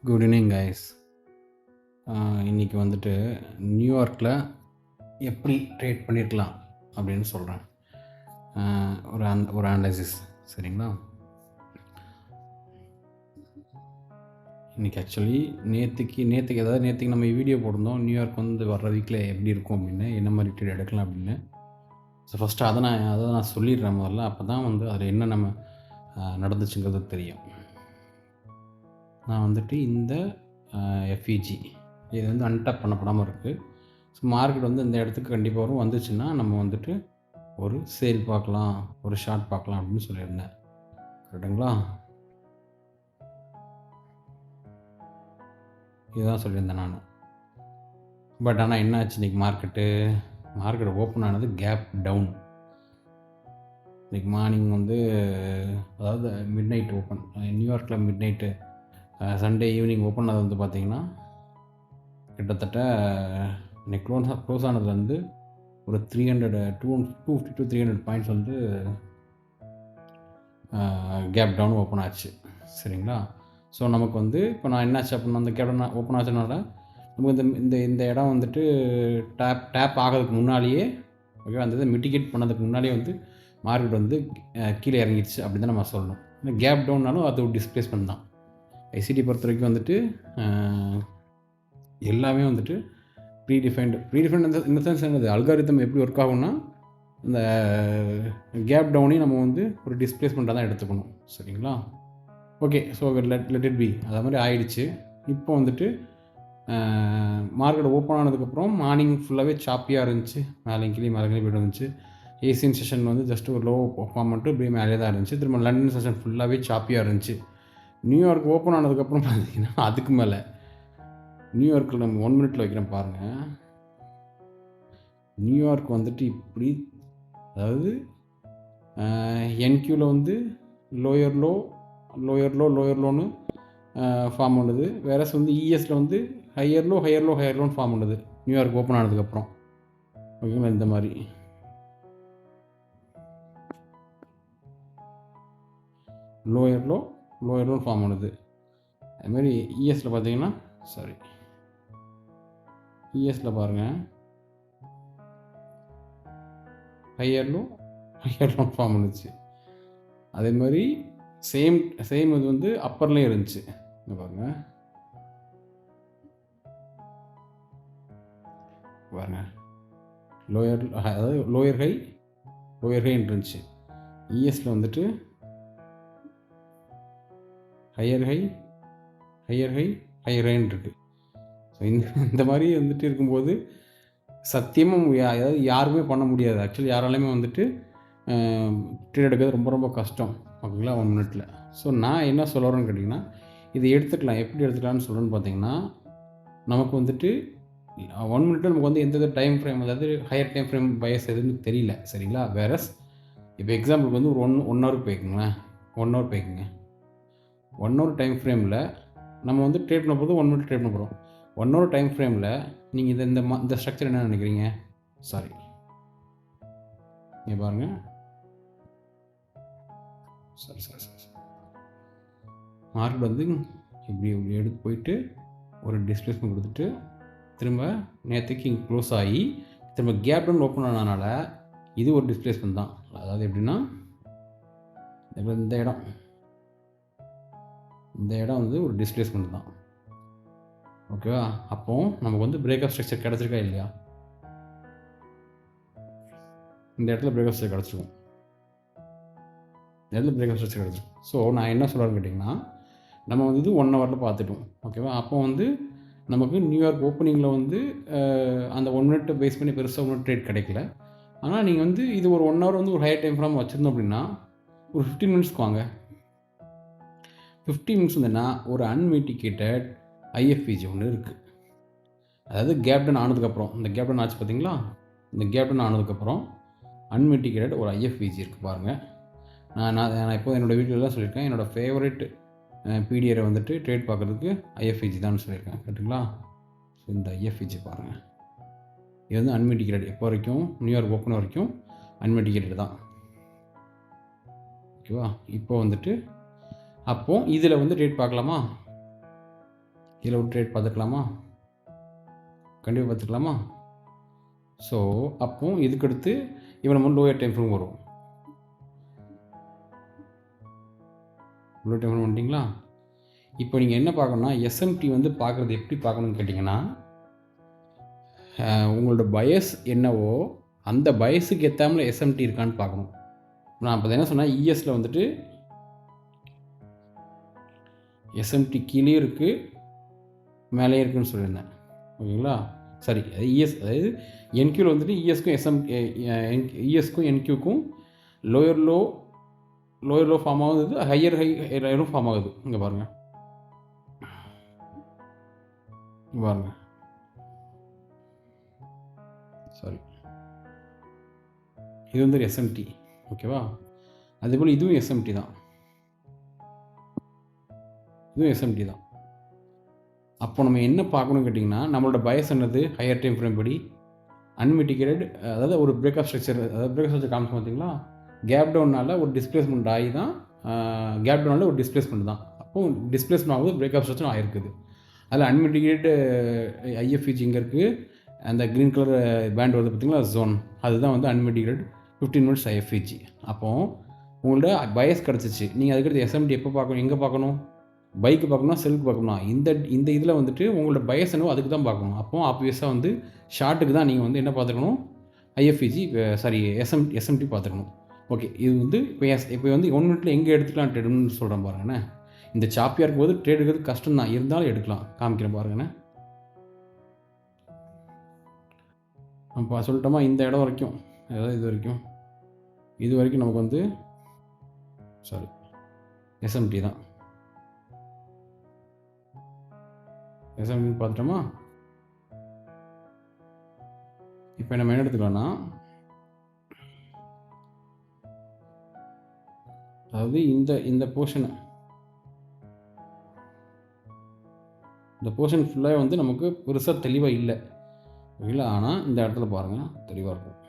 Good evening guys. இன்றைக்கி வந்துட்டு நியூயார்க்கில் எப்படி ட்ரேட் பண்ணியிருக்கலாம் அப்படின்னு சொல்கிறேன். ஒரு அனலைசிஸ் சரிங்களா. இன்றைக்கி ஆக்சுவலி நேற்றுக்கு நம்ம வீடியோ போட்டிருந்தோம். நியூயார்க் வந்து வர்ற வீக்கில் எப்படி இருக்கும் அப்படின்னு, என்ன மாதிரி ட்ரேட் எடுக்கலாம் அப்படின்னு. ஸோ ஃபஸ்ட்டு அதை நான் சொல்லிடுறேன் முதல்ல. அப்போ தான் வந்து அதில் என்ன நம்ம நடந்துச்சுங்கிறது தெரியும். நான் வந்துட்டு இந்த எஃப்இஜி இது வந்து அன்டாப் பண்ணப்படாமல் இருக்குது. ஸோ மார்க்கெட் வந்து இந்த இடத்துக்கு கண்டிப்பாக வரும். வந்துச்சுன்னா நம்ம வந்துட்டு ஒரு சேல் பார்க்கலாம், ஒரு ஷார்ட் பார்க்கலாம் அப்படின்னு சொல்லியிருந்தேன். கரெக்டுங்களா? இதுதான் சொல்லியிருந்தேன் நான். பட் ஆனால் என்ன ஆச்சு, இன்றைக்கி மார்க்கெட் ஓப்பன் ஆனது கேப் டவுன். இன்றைக்கி மார்னிங் வந்து அதாவது மிட் நைட் ஓப்பன், நியூயார்க்கில் mid night Sunday evening open ஆனது வந்து பார்த்திங்கன்னா கிட்டத்தட்ட இன்னைக்கு க்ளோஸ் ஆனதுலேருந்து ஒரு 250 to 300 பாயிண்ட்ஸ் வந்து கேப் டவுன் ஓப்பன் ஆச்சு. சரிங்களா? ஸோ நமக்கு வந்து இப்போ நான் என்னாச்சு அப்படின்னா, அந்த கேப் டவுன் ஓப்பன் ஆச்சுனால நமக்கு இந்த இடம் வந்துட்டு டேப் ஆகிறதுக்கு முன்னாலேயே ஓகே, அந்த இதை மிட்டிகேட் பண்ணதுக்கு முன்னாடியே வந்து மார்க்கெட் வந்து கீழே இறங்கிடுச்சு அப்படின்னு தான் நம்ம சொல்லணும். ஏன்னா கேப் டவுன்னாலும் அது ஒரு டிஸ்பிளேஸ்மெண்ட் தான். ஐசிடி பொறுத்த வரைக்கும் வந்துட்டு எல்லாமே வந்துட்டு ப்ரீடிஃபைன்டு இந்த சென்ஸ் என்னது, அல்காரிதம் எப்படி ஒர்க் ஆகும்னா, இந்த கேப் டவுனையும் நம்ம வந்து ஒரு டிஸ்பிளேஸ்மெண்ட்டாக தான் எடுத்துக்கணும். சரிங்களா? Okay, so let it be. அது மாதிரி ஆயிடுச்சு. இப்போ வந்துட்டு மார்க்கெட் ஓப்பன் ஆனதுக்கப்புறம் மார்னிங் ஃபுல்லாகவே சாப்பியாக இருந்துச்சு. மேலே கீழே போய்ட்டு இருந்துச்சு. ஏசியன் செஷன் வந்து ஜஸ்ட் ஒரு லோ பர்ஃபார்மெண்ட்டு இப்படியே மேலே தான் இருந்துச்சு. திரும்ப லண்டன் செஷன் ஃபுல்லாகவே சாப்பியாக இருந்துச்சு. நியூயார்க் ஓப்பன் ஆனதுக்கப்புறம் பார்த்தீங்கன்னா அதுக்கு மேலே நியூயார்க்கில் நம்ம 1 மினிட்டில் வைக்கிறேன் பாருங்கள். நியூயார்க் வந்துட்டு இப்படி, அதாவது என்கியூவில் வந்து லோயர் லோன்னு ஃபார்ம் பண்ணுது. வேற வந்து இஎஸில் வந்து ஹையர் லோன்னு ஃபார்ம் பண்ணுது நியூயார்க் ஓப்பன் ஆனதுக்கப்புறம். ஓகேங்களா? இந்த மாதிரி லோயர் லோன்னு ஃபார்ம் பண்ணுது. அதுமாதிரி இஎஸில் பார்த்தீங்கன்னா இஎஸில் பாருங்கள், ஹையர் லோன் ஃபார்ம் பண்ணுச்சு. அதே மாதிரி சேம் இது வந்து அப்பர்லேயும் இருந்துச்சு. பாருங்கள் அதாவது லோயர் ஹை இருந்துச்சு. இஎஸில் வந்துட்டு ஹையர் ஹைன்னு இருக்குது. ஸோ இந்த மாதிரி வந்துட்டு இருக்கும்போது சத்தியமாக அதாவது யாருமே பண்ண முடியாது. ஆக்சுவலி யாராலையுமே வந்துட்டு ட்ரேட் எடுக்கிறது ரொம்ப ரொம்ப கஷ்டம். ஓகேங்களா? 1 மினிட்டில். ஸோ நான் என்ன சொல்ல வரேன்னு கேட்டிங்கன்னா, இதை எடுத்துக்கலாம். எப்படி எடுத்துக்கலாம்னு சொல்கிறேன்னு பார்த்தீங்கன்னா, நமக்கு வந்துட்டு 1 மினிட்டில் நமக்கு வந்து எந்த டைம் ஃப்ரேம், அதாவது ஹையர் டைம் ஃப்ரேம் பயஸ் எதுன்னு தெரியல. சரிங்களா? வேறஸ் இப்போ எக்ஸாம்பிளுக்கு வந்து ஒரு 1 ஹவர் போய்க்குங்களேன். 1 ஹவர் போய்க்குங்க. 1 ஹவர் டைம் ஃப்ரேமில் நம்ம வந்து ட்ரேட் பண்ண போது 1 மினிட் ட்ரேட் பண்ண போகிறோம். 1 ஹவர் டைம் ஃப்ரேமில் நீங்கள் இந்த ஸ்ட்ரக்சர் என்ன நினைக்கிறீங்க? இங்கே பாருங்கள். மார்க்கெட் வந்து இப்படி எடுத்து போயிட்டு ஒரு டிஸ்பிளேஸ்மெண்ட் கொடுத்துட்டு திரும்ப நேற்றுக்கு இங்கே க்ளோஸ் ஆகி திரும்ப கேப் டவுன் ஓப்பன் ஆனதுனால இது ஒரு டிஸ்பிளேஸ்மெண்ட் தான். அதாவது எப்படின்னா, இந்த இடம் வந்து ஒரு டிஸ்பிளேஸ்மெண்ட் தான். ஓகேவா? அப்போது நமக்கு வந்து பிரேக்கப் ஸ்ட்ரக்சர் கிடச்சிருக்கா இல்லையா? இந்த இடத்துல பிரேக்கப் ஸ்ட்ரக்சர் கிடச்சிருக்கும். ஸோ நான் என்ன சொல்கிறேன்னு கேட்டிங்கன்னா, நம்ம வந்து இது 1 ஹவரில் பார்த்துட்டோம். ஓகேவா? அப்போ வந்து நமக்கு நியூயார்க் ஓப்பனிங்கில் வந்து அந்த 1 மினிட்டை பேஸ் பண்ணி பெருசாக ஒன்றும் ட்ரேட் கிடைக்கல. ஆனால் நீங்கள் வந்து இது ஒரு 1 ஹவர் வந்து ஒரு ஹையர் டைம் ஃப்ரேம் வச்சுருந்தோம் அப்படின்னா ஒரு 15 மினிட்ஸ்க்கு வாங்க. 15 மினிட்ஸ் வந்துன்னா ஒரு அன்மிட்டிகேட்டட் ஐஎஃப்பிஜி ஒன்று இருக்குது. அதாவது கேப் டவுன் ஆனதுக்கப்புறம், இந்த கேப் டவுன் ஆச்சு பார்த்தீங்களா? இந்த கேப் டவுன் ஆனதுக்கப்புறம் அன்மிட்டிகேட்டட் ஒரு ஐஎஃப்பிஜி இருக்குது பாருங்கள். நான் இப்போ என்னோடய வீடியோலாம் சொல்லியிருக்கேன். என்னோடய ஃபேவரட் பிடிஆரை வந்துட்டு ட்ரேட் பார்க்குறதுக்கு ஐஎஃப்இஜி தான் சொல்லியிருக்கேன். கரெக்டுங்களா? ஸோ இந்த ஐஎஃப்இஜி பாருங்கள். இது வந்து அன்மிட்டிகேட்டட். எப்போ வரைக்கும் நியூயார்க் ஓப்பன் வரைக்கும் அன்மிட்டிகேட்டட் தான். ஓகேவா? இப்போ வந்துட்டு அப்போது இதில் வந்து ட்ரேட் பார்க்கலாமா? கீழே ஒரு ட்ரேட் பார்த்துக்கலாமா? கண்டிப்பாக பார்த்துக்கலாமா? ஸோ அப்போ இதுக்கடுத்து இப்போ நம்ம லோயர் டைம் ஃப்ரேம் வரும். லோயர் டைம் ஃப்ரேம் வந்துட்டிங்களா? இப்போ நீங்கள் என்ன பார்க்கணும்னா, எஸ்எம்டி வந்து பார்க்குறது எப்படி பார்க்கணும்னு கேட்டிங்கன்னா, உங்களோட பயஸ் என்னவோ அந்த பயஸுக்கு ஏற்றாமல் எஸ்எம்டி இருக்கான்னு பார்க்கணும். நான் இப்போ என்ன சொன்னேன், இஎஸில் வந்துட்டு எஸ்எம்டி கீழே இருக்குது, மேலே இருக்குதுன்னு சொல்லியிருந்தேன். ஓகேங்களா? சரி, இஎஸ் அதாவது என்கியூவில் வந்துட்டு இஎஸ்க்கும் என்கியூக்கும் லோயர் லோ ஃபார்ம் ஆகுது, ஹையரும் ஃபார்ம் ஆகுது. இங்கே பாருங்கள், பாருங்கள், சாரி, இது வந்து ஒரு எஸ்எம்டி. ஓகேவா? அதேபோல் இதுவும் எஸ்எம்டி தான், இதுவும் எஸ்எம்டி தான். அப்போ நம்ம என்ன பார்க்கணும்னு கேட்டிங்கன்னா, நம்மளோட பயஸ் என்னது, ஹையர் டைம் ஃப்ரேம் படி அன்மிட்டிகேட்டட், அதாவது ஒரு பிரேக்அப் ஸ்ட்ரக்சர், அதாவது பிரேக்அப் ஸ்ட்ரக்சர் காமிச்சு பார்த்தீங்களா, கேப் டவுனால் ஒரு டிஸ்பிளேஸ்மெண்ட் ஆகி தான், கேப் டவுனால் ஒரு டிஸ்பிளேஸ்மெண்ட் தான். அப்போது டிஸ்பிளேஸ்மெண்ட் ஆகும்போது பிரேக்அப் ஸ்ட்ரக்சர் ஆகிருக்குது. அதில் அன்மிட்டிகேட்டட் ஐஎஃப்இஜி இங்கே இருக்குது, அந்த க்ரீன் கலர் பேண்ட் வந்து பார்த்திங்களா ஜோன், அதுதான் வந்து அன்மிட்டிகேட்டட் 15 மினிட்ஸ் ஐஎஃப்இஜி. அப்போது உங்கள்ட்ட பயஸ் கிடச்சிச்சு, நீங்கள் அதுக்கடுத்து எஸ்எம்டி எப்போ பார்க்கணும், எங்கே பார்க்கணும், பைக்கு பார்க்கணும், செல்க்கு பார்க்கணும். இந்த இதில் வந்துட்டு உங்களோட பயஸ் என்னவோ அதுக்கு தான் பார்க்கணும். அப்போது ஆப்வியஸாக வந்து ஷார்ட்டுக்கு தான் நீங்கள் வந்து என்ன பார்த்துக்கணும், ஐஎஃப்இஜி சாரி எஸ்எம்டி பார்த்துக்கணும். ஓகே, இது வந்து இப்போ வந்து 1 மினிட்ல எங்கே எடுத்துக்கலாம் ட்ரேடுன்னு சொல்கிறேன் பாருங்கண்ணே. இந்த சாப்பியாக இருக்கும்போது ட்ரேட் எடுக்கிறது கஷ்டம் தான், இருந்தாலும் எடுக்கலாம். காமிக்கிறேன் பாருங்கண்ணே. அப்போ சொல்லிட்டோமா, இந்த இடம் வரைக்கும், அதாவது இது வரைக்கும் நமக்கு வந்து சாரி எஸ்எம்டி தான். எஸ்எம்டி பார்த்துட்டோமா? இப்போ நம்ம என்ன எடுத்துக்கலாம்னா, அதாவது இந்த போர்ஷன் ஃபுல்லாக வந்து நமக்கு பெருசாக தெளிவாக இல்லை, ஓகேங்களா? ஆனால் இந்த இடத்துல பாருங்கள், தெளிவாக இருக்கும்.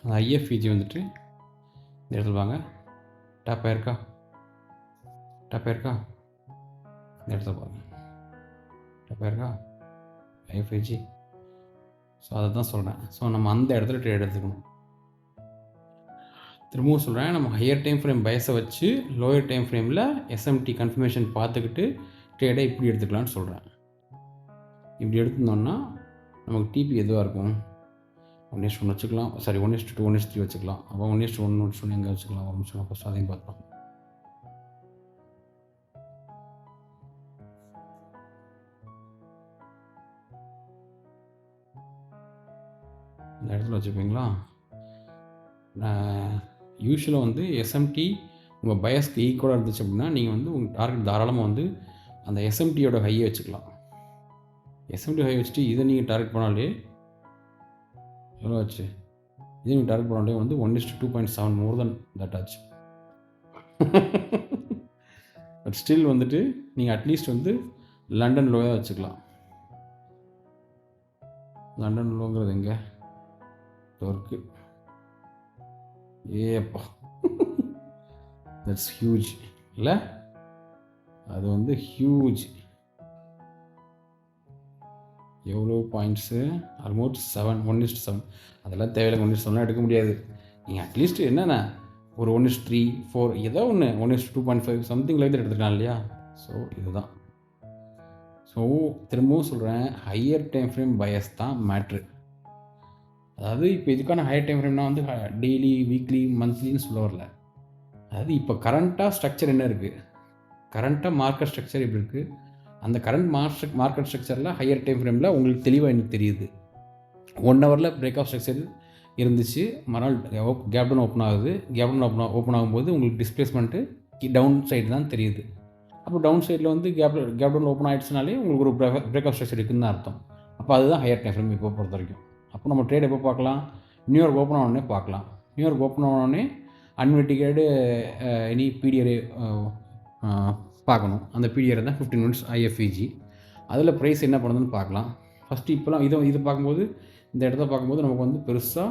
அந்த ஐஎஃப்இஜி வந்துட்டு இந்த இடத்துல வாங்க, டேப் ஆயிருக்கா, இந்த இடத்துல பாருங்க, டேப் ஆயிருக்கா ஐஎஃப்இஜி. ஸோ அதை தான் சொல்கிறேன். ஸோ நம்ம அந்த இடத்துல ட்ரேட் எடுத்துக்கணும். திரும்பவும் சொல்கிறேன், நம்ம ஹையர் டைம் ஃப்ரேம் பயஸை வச்சு லோயர் டைம் ஃப்ரேமில் எஸ்எம்டி கன்ஃபர்மேஷன் பார்த்துக்கிட்டு ட்ரேடை இப்படி எடுத்துக்கலான்னு சொல்கிறேன். இப்படி எடுத்துருந்தோம்னா நமக்கு டிபி எதுவாக இருக்கும், 1:1 வச்சுக்கலாம், சாரி 1:2 1:3 வச்சுக்கலாம். அப்போ 1:1 எங்கே வச்சுக்கலாம், ஒரு நிமிஷம் ஃபஸ்ட் அதையும் பார்க்கலாம். இந்த இடத்துல வச்சுப்பீங்களா? யூஸ்வலாக வந்து எஸ்எம்டி உங்கள் பயஸ்க்கு ஈக்குவலாக இருந்துச்சு அப்படின்னா நீங்கள் வந்து உங்கள் டார்கெட் தாராளமாக வந்து அந்த எஸ்எம்டியோட ஹையை வச்சுக்கலாம். எஸ்எம்டி ஹை வச்சுட்டு இதை நீங்கள் டார்கெட் பண்ணாலே எவ்வளோ ஆச்சு, இதே நீங்கள் டார்கெட் பண்ணாலே வந்து 1:2.7 மோர் தென் தட் ஆச்சு. பட் ஸ்டில் வந்துட்டு நீங்கள் அட்லீஸ்ட் வந்து லண்டன் லோயாக வச்சுக்கலாம். லண்டன் லோங்கிறது எங்கே இருக்குது, ஏப்பா தட்ஸ் ஹியூஜ் இல்லை, அது வந்து ஹியூஜ். எவ்வளோ பாயிண்ட்ஸு, ஆல்மோஸ்ட் 1:7. அதெல்லாம் தேவையில்லை, 1:7 எடுக்க முடியாது. நீங்கள் அட்லீஸ்ட் என்னென்ன ஒரு 1:3 4 ஏதோ ஒன்று 1:2.5 சம்திங் லைக் எடுத்துக்கலாம் இல்லையா? ஸோ இதுதான். ஸோ திரும்பவும் சொல்கிறேன், ஹையர் டைம் ஃப்ரேம் பயஸ் தான் மேட்ரு. அதாவது இப்போ இதுக்கான ஹையர் டைம் ஃப்ரேம்னா வந்து டெய்லி, வீக்லி, மந்த்லின்னு சொல்ல வரல. அதாவது இப்போ கரண்ட்டாக ஸ்ட்ரக்சர் என்ன இருக்குது, கரண்ட்டாக மார்க்கெட் ஸ்ட்ரக்சர் எப்படி இருக்குது, அந்த கரண்ட் மார்க்கெட் ஸ்ட்ரக்சரில் ஹையர் டைம் ஃப்ரேமில் உங்களுக்கு தெளிவாக எனக்கு தெரியுது. 1 ஹவரில் பிரேக் ஆஃப் ஸ்ட்ரக்சர் இருந்துச்சு, மறுநாள் கேப் டவுன் ஓப்பன் ஆகுது. கேப் டவுன் ஓப்பன் ஆகும்போது உங்களுக்கு டிஸ்பிளேஸ்மெண்ட்டு டவுன் சைடு தான் தெரியுது. அப்போ டவுன் சைடில் வந்து கேப் டவுன் ஓப்பன் ஆகிடுச்சுனாலே உங்களுக்கு ஒரு பிரேக் ஆஃப் ஸ்ட்ரக்சர் இருக்குதுன்னு தான் அர்த்தம். அப்போ அதுதான் ஹையர் டைம் ஃப்ரேம் இப்போ பொறுத்த வரைக்கும். அப்போ நம்ம ட்ரேட் எப்போ பார்க்கலாம், நியூயார்க் ஓப்பன் ஆனோடனே பார்க்கலாம். நியூயார்க் ஓப்பன் ஆனோடனே அன்மிட்டிகேடு எனி பிடிஆர் பார்க்கணும். அந்த பிடிஆர் தான் 15 மினிட்ஸ் ஐஎஃப்இஜி. அதில் ப்ரைஸ் என்ன பண்ணுதுன்னு பார்க்கலாம். ஃபஸ்ட்டு இப்போலாம் இது பார்க்கும்போது, இந்த இடத்த பார்க்கும்போது நமக்கு வந்து பெருசாக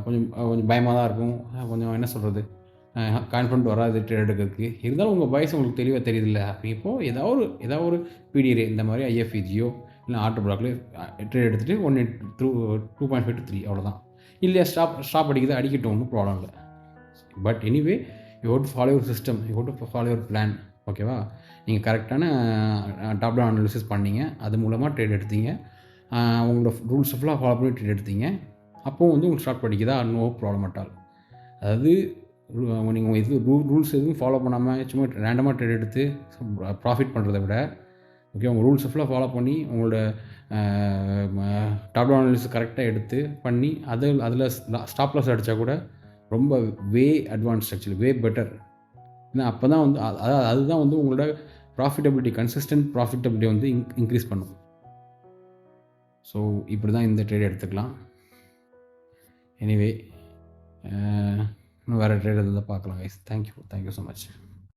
கொஞ்சம் கொஞ்சம் பயமாக தான் இருக்கும். கொஞ்சம் என்ன சொல்கிறது, கான்ஃபிடென்ட் வராது ட்ரேட் எடுக்கிறதுக்கு. இருந்தாலும் உங்கள் வயசு உங்களுக்கு தெளிவாக தெரியுதுல்ல. அப்படிப்போ ஏதாவது ஒரு பிடிஆர் இந்த மாதிரி ஐஎஃப்இஜியோ இல்லை ஆட்டோ பிளாக்லேயோ ட்ரேட் எடுத்துகிட்டு 2.5 to 3 அவ்வளோதான். இல்லையா ஸ்டாப் அடிக்கட்டும், ஒன்றும் ப்ராப்ளம் இல்லை. But anyway you have to follow your system, you have to follow your plan. ஓகேவா? நீங்கள் கரெக்டான டாப் டவுன் அனாலிசிஸ் பண்ணீங்க, அது மூலமாக ட்ரேட் எடுத்தீங்க, உங்களோட ரூல்ஸ் ஃபுல்லாக ஃபாலோ பண்ணி ட்ரேட் எடுத்தீங்க. அப்போது வந்து உங்களுக்கு ஸ்டார்ட் படிக்குதா, நோ ப்ராப்ளம் அட் ஆல். அதாவது நீங்கள் ரூல்ஸ் எதுவும் ஃபாலோ பண்ணாமல் சும்மா ரேண்டமாக ட்ரேட் எடுத்து ப்ராஃபிட் பண்ணுறத விட, ஓகே, உங்கள் ரூல்ஸ் ஃபுல்லாக ஃபாலோ பண்ணி உங்களோட டாப் டவுன் அனாலிசிஸ் கரெக்டாக எடுத்து பண்ணி அதில் ஸ்டாப் லாஸ் அடித்தா கூட ரொம்ப வே அட்வான்ஸ்ட், ஆக்சுவலி வே பெட்டர். ஏன்னா அப்போ தான் வந்து அதுதான் வந்து உங்களோட ப்ராஃபிட்டபிலிட்டி, கன்சிஸ்டன்ட் ப்ராஃபிட்டபிலிட்டி வந்து இன்க்ரீஸ் பண்ணும். ஸோ இப்படி தான் இந்த ட்ரேட் எடுத்துக்கலாம். எனிவே இன்னும் வேறு ட்ரேட் இருந்தால் பார்க்கலாம் கைஸ். Thank you so much.